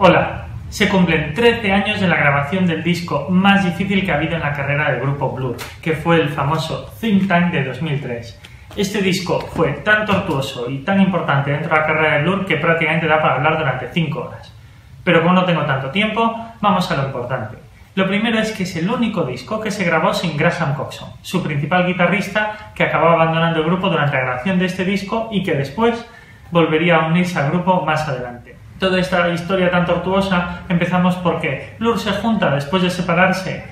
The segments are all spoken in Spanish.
Hola, se cumplen 13 años de la grabación del disco más difícil que ha habido en la carrera del grupo Blur, que fue el famoso Think Tank de 2003. Este disco fue tan tortuoso y tan importante dentro de la carrera de Blur que prácticamente da para hablar durante 5 horas. Pero como no tengo tanto tiempo, vamos a lo importante. Lo primero es que es el único disco que se grabó sin Graham Coxon, su principal guitarrista, que acabó abandonando el grupo durante la grabación de este disco y que después volvería a unirse al grupo más adelante. Toda esta historia tan tortuosa empezamos porque Blur se junta después de separarse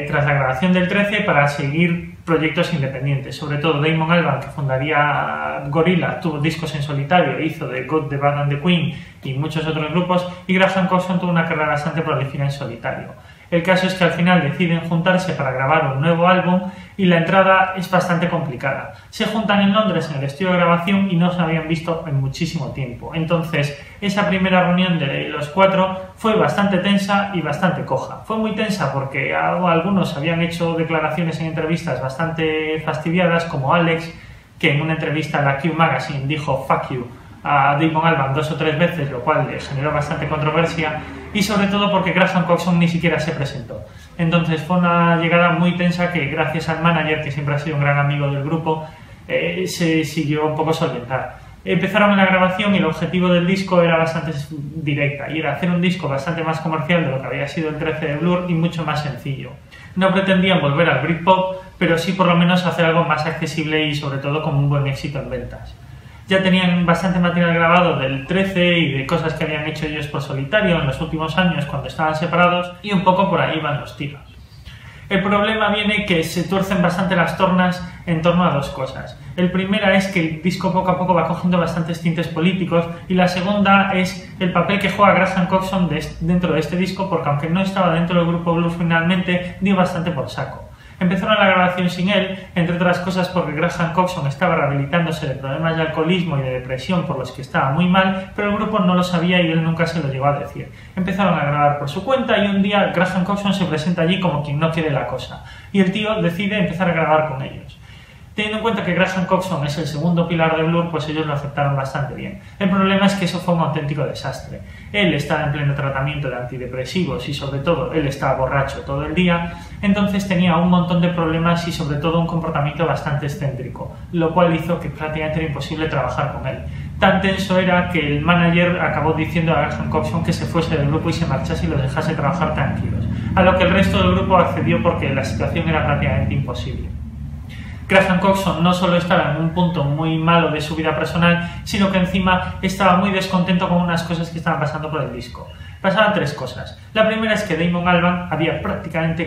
tras la grabación del 13 para seguir proyectos independientes. Sobre todo Damon Albarn, que fundaría Gorillaz, tuvo discos en solitario, hizo The Good, The Bad and The Queen y muchos otros grupos, y Graham Coxon tuvo una carrera bastante prolífica en solitario. El caso es que al final deciden juntarse para grabar un nuevo álbum y la entrada es bastante complicada. Se juntan en Londres en el estudio de grabación y no se habían visto en muchísimo tiempo. Entonces, esa primera reunión de los cuatro fue bastante tensa y bastante coja. Fue muy tensa porque algunos habían hecho declaraciones en entrevistas bastante fastidiadas, como Alex, que en una entrevista a la Q Magazine dijo "fuck you" a Damon Albarn 2 o 3 veces, lo cual le generó bastante controversia, y sobre todo porque Graham Coxon ni siquiera se presentó. Entonces fue una llegada muy tensa que, gracias al manager, que siempre ha sido un gran amigo del grupo, se siguió un poco solventar. Empezaron en la grabación y el objetivo del disco era bastante directa, y era hacer un disco bastante más comercial de lo que había sido el 13 de Blur y mucho más sencillo. No pretendían volver al Britpop, pero sí por lo menos hacer algo más accesible y sobre todo con un buen éxito en ventas. Ya tenían bastante material grabado del 13 y de cosas que habían hecho ellos por solitario en los últimos años cuando estaban separados, y un poco por ahí van los tiros. El problema viene que se tuercen bastante las tornas en torno a dos cosas. El primera es que el disco poco a poco va cogiendo bastantes tintes políticos, y la segunda es el papel que juega Graham Coxon dentro de este disco, porque aunque no estaba dentro del grupo Blur finalmente, dio bastante por saco. Empezaron la grabación sin él, entre otras cosas porque Graham Coxon estaba rehabilitándose de problemas de alcoholismo y de depresión por los que estaba muy mal, pero el grupo no lo sabía y él nunca se lo llegó a decir. Empezaron a grabar por su cuenta y un día Graham Coxon se presenta allí como quien no quiere la cosa, y el tío decide empezar a grabar con ellos. Teniendo en cuenta que Graham Coxon es el segundo pilar de Blur, pues ellos lo aceptaron bastante bien. El problema es que eso fue un auténtico desastre. Él estaba en pleno tratamiento de antidepresivos y sobre todo él estaba borracho todo el día, entonces tenía un montón de problemas y sobre todo un comportamiento bastante excéntrico, lo cual hizo que prácticamente era imposible trabajar con él. Tan tenso era que el manager acabó diciendo a Graham Coxon que se fuese del grupo y se marchase y los dejase trabajar tranquilos, a lo que el resto del grupo accedió porque la situación era prácticamente imposible. Graham Coxon no solo estaba en un punto muy malo de su vida personal, sino que encima estaba muy descontento con unas cosas que estaban pasando por el disco. Pasaban 3 cosas. La primera es que Damon Albarn había prácticamente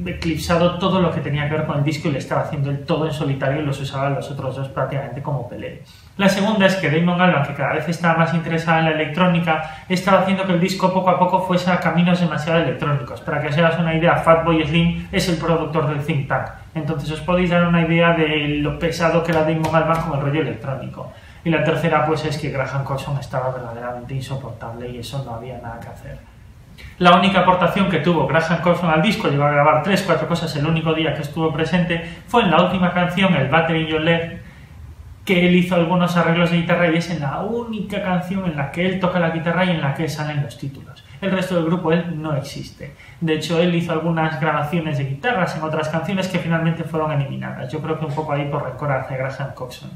eclipsado todo lo que tenía que ver con el disco y le estaba haciendo el todo en solitario y los usaban los otros dos prácticamente como pelele. La segunda es que Damon Albarn, que cada vez estaba más interesado en la electrónica, estaba haciendo que el disco poco a poco fuese a caminos demasiado electrónicos. Para que os hagáis una idea, Fatboy Slim es el productor del Think Tank. Entonces os podéis dar una idea de lo pesado que era Damon Albarn con el rollo electrónico. Y la tercera pues es que Graham Coxon estaba verdaderamente insoportable y eso no había nada que hacer. La única aportación que tuvo Graham Coxon al disco, llegó a grabar 3-4 cosas el único día que estuvo presente, fue en la última canción, el Battery in Your Leg, que él hizo algunos arreglos de guitarra y es en la única canción en la que él toca la guitarra y en la que salen los títulos. El resto del grupo él no existe. De hecho, él hizo algunas grabaciones de guitarras en otras canciones que finalmente fueron eliminadas. Yo creo que un poco ahí por rencor hacia Graham Coxon.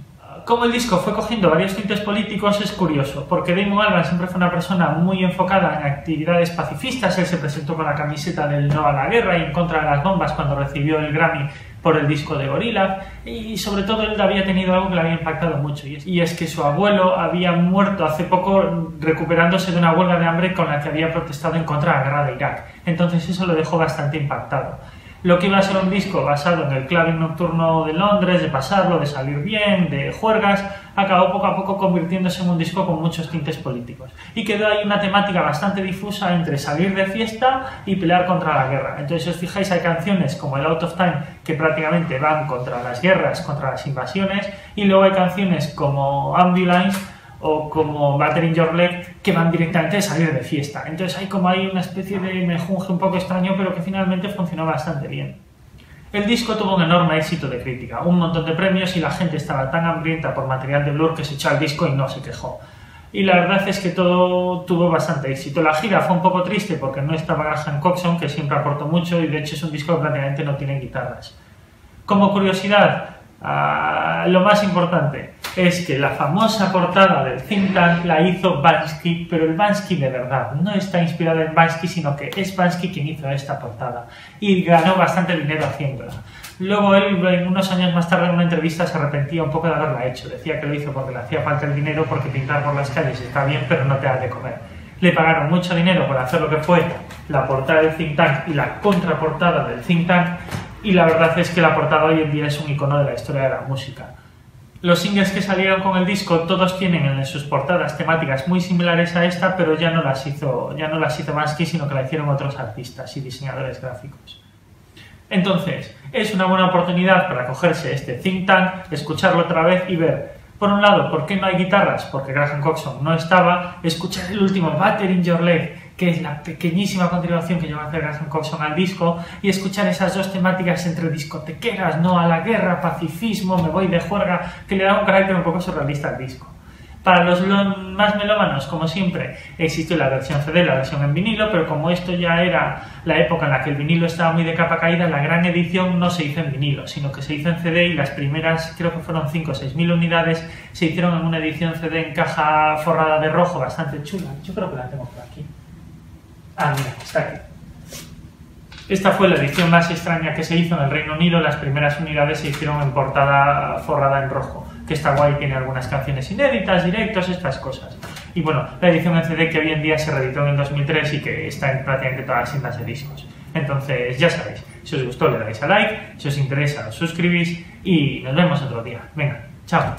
Como el disco fue cogiendo varios tintes políticos es curioso, porque Damon Albarn siempre fue una persona muy enfocada en actividades pacifistas. Él se presentó con la camiseta del No a la Guerra y en contra de las bombas cuando recibió el Grammy por el disco de Gorillaz, y sobre todo él había tenido algo que le había impactado mucho, y es que su abuelo había muerto hace poco recuperándose de una huelga de hambre con la que había protestado en contra de la guerra de Irak. Entonces eso lo dejó bastante impactado. Lo que iba a ser un disco basado en el clubbing nocturno de Londres, de pasarlo, de salir bien, de juergas, acabó poco a poco convirtiéndose en un disco con muchos tintes políticos. Y quedó ahí una temática bastante difusa entre salir de fiesta y pelear contra la guerra. Entonces, si os fijáis, hay canciones como el Out of Time que prácticamente van contra las guerras, contra las invasiones, y luego hay canciones como Ambulance o como Battery in Your Leg que van directamente a salir de fiesta. Entonces hay como ahí una especie de mejunje un poco extraño, pero que finalmente funcionó bastante bien. El disco tuvo un enorme éxito de crítica, un montón de premios y la gente estaba tan hambrienta por material de Blur que se echó al disco y no se quejó. y la verdad es que todo tuvo bastante éxito. La gira fue un poco triste porque no estaba Graham Coxon, que siempre aportó mucho, y de hecho es un disco que prácticamente no tiene guitarras. Como curiosidad, lo más importante es que la famosa portada del Think Tank la hizo Banksy, pero el Banksy de verdad no está inspirado en Banksy, sino que es Banksy quien hizo esta portada y ganó bastante dinero haciéndola. Luego él, unos años más tarde, en una entrevista se arrepentía un poco de haberla hecho. Decía que lo hizo porque le hacía falta el dinero, porque pintar por las calles está bien, pero no te da de comer. Le pagaron mucho dinero por hacer lo que fue la portada del Think Tank y la contraportada del Think Tank, y la verdad es que la portada hoy en día es un icono de la historia de la música. Los singles que salieron con el disco todos tienen en sus portadas temáticas muy similares a esta, pero ya no las hizo Banksy, sino que la hicieron otros artistas y diseñadores gráficos. Entonces, es una buena oportunidad para cogerse este Think Tank, escucharlo otra vez y ver, por un lado, por qué no hay guitarras, porque Graham Coxon no estaba, escuchar el último Butter in Your Leg, que es la pequeñísima continuación que lleva a hacer Graham Coxon al disco, y escuchar esas dos temáticas entre discotequeras, no a la guerra, pacifismo, me voy de juerga, que le da un carácter un poco surrealista al disco. Para los más melómanos, como siempre, existió la versión CD, la versión en vinilo, pero como esto ya era la época en la que el vinilo estaba muy de capa caída, la gran edición no se hizo en vinilo, sino que se hizo en CD, y las primeras, creo que fueron 5 o 6 mil unidades, se hicieron en una edición CD en caja forrada de rojo, bastante chula. Yo creo que la tengo por aquí. Ah, mira, está aquí. Esta fue la edición más extraña que se hizo en el Reino Unido. Las primeras unidades se hicieron en portada forrada en rojo, que está guay, tiene algunas canciones inéditas, directos, estas cosas. Y bueno, la edición en CD que hoy en día se reeditó en el 2003 y que está en prácticamente todas las tiendas de discos. Entonces, ya sabéis, si os gustó le dais a like, si os interesa os suscribís y nos vemos otro día. Venga, chao.